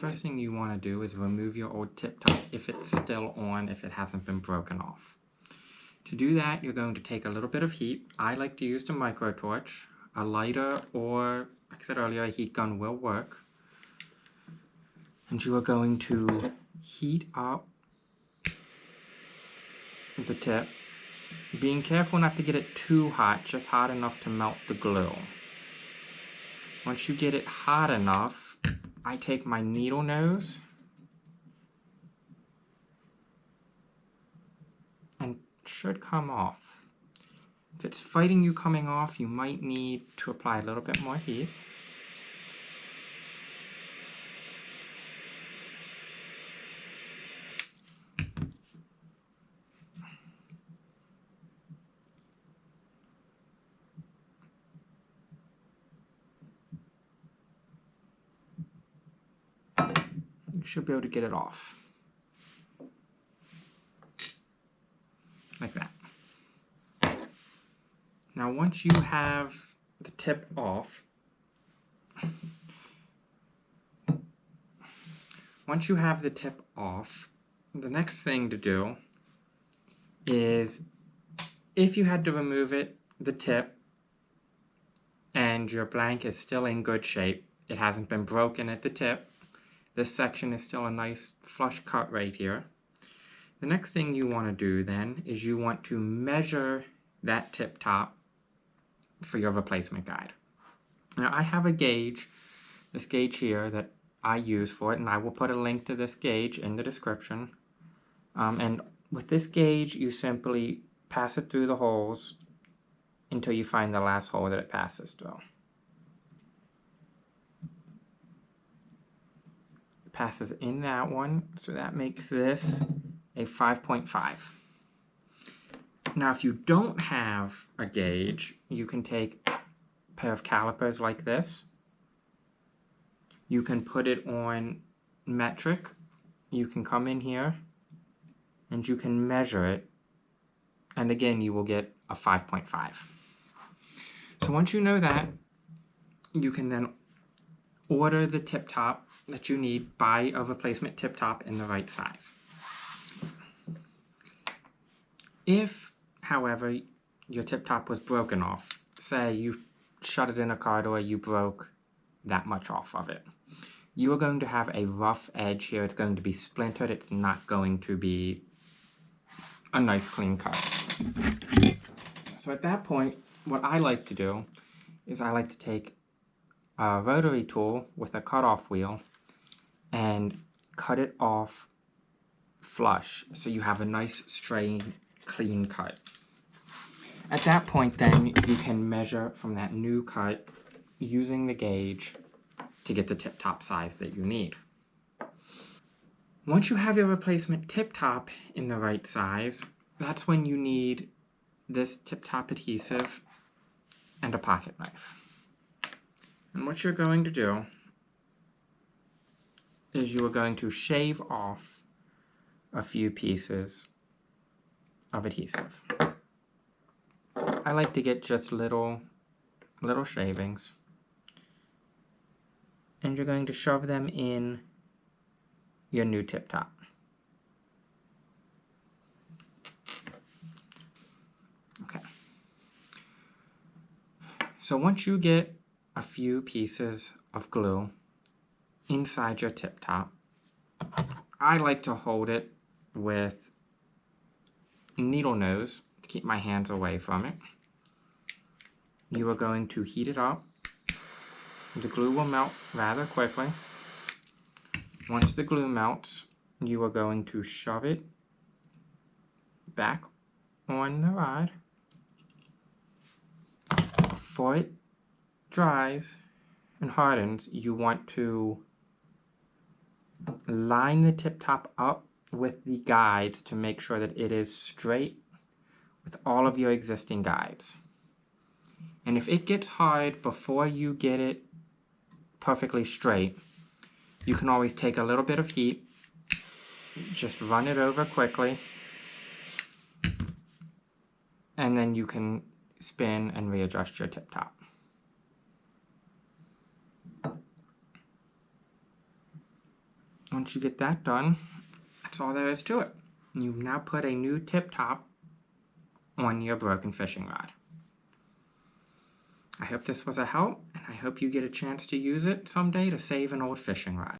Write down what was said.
first thing you want to do is remove your old tip top if it's still on, if it hasn't been broken off. To do that, you're going to take a little bit of heat. I like to use the micro torch. A lighter or, like I said earlier, a heat gun will work. And you are going to heat up the tip, being careful not to get it too hot, just hot enough to melt the glue. Once you get it hot enough, I take my needle nose and it should come off. If it's fighting you coming off, you might need to apply a little bit more heat. You should be able to get it off. Like that. Now once you have the tip off, the next thing to do is, if you had to remove it, the tip, and your blank is still in good shape, it hasn't been broken at the tip, this section is still a nice flush cut right here. The next thing you want to do then is you want to measure that tip top for your replacement guide. Now I have a gauge, this gauge here, that I use for it, and I will put a link to this gauge in the description. And with this gauge, you simply pass it through the holes until you find the last hole that it passes through. It passes in that one, so that makes this a 5.5. Now if you don't have a gauge, you can take a pair of calipers like this. You can put it on metric. You can come in here and you can measure it, and again you will get a 5.5. So once you know that, you can then order the tip top that you need, buy a replacement tip top in the right size. If, however, your tip top was broken off, say you shut it in a car door, you broke that much off of it, you are going to have a rough edge here. It's going to be splintered. It's not going to be a nice clean cut. So at that point, what I like to do is I like to take a rotary tool with a cutoff wheel and cut it off flush, so you have a nice straight clean cut. At that point then, you can measure from that new cut using the gauge to get the tip top size that you need. Once you have your replacement tip top in the right size, that's when you need this tip top adhesive and a pocket knife. And what you're going to do is you are going to shave off a few pieces of adhesive. I like to get just little shavings, and you're going to shove them in your new tip top. Okay. So once you get a few pieces of glue inside your tip top, I like to hold it with needle nose to keep my hands away from it. You are going to heat it up. The glue will melt rather quickly. Once the glue melts, you are going to shove it back on the rod. Before it dries and hardens, you want to line the tip top up with the guides to make sure that it is straight with all of your existing guides. And if it gets hard before you get it perfectly straight, you can always take a little bit of heat, just run it over quickly, and then you can spin and readjust your tip top. once you get that done, that's all there is to it. You've now put a new tip top on your broken fishing rod. I hope this was a help, and I hope you get a chance to use it someday to save an old fishing rod.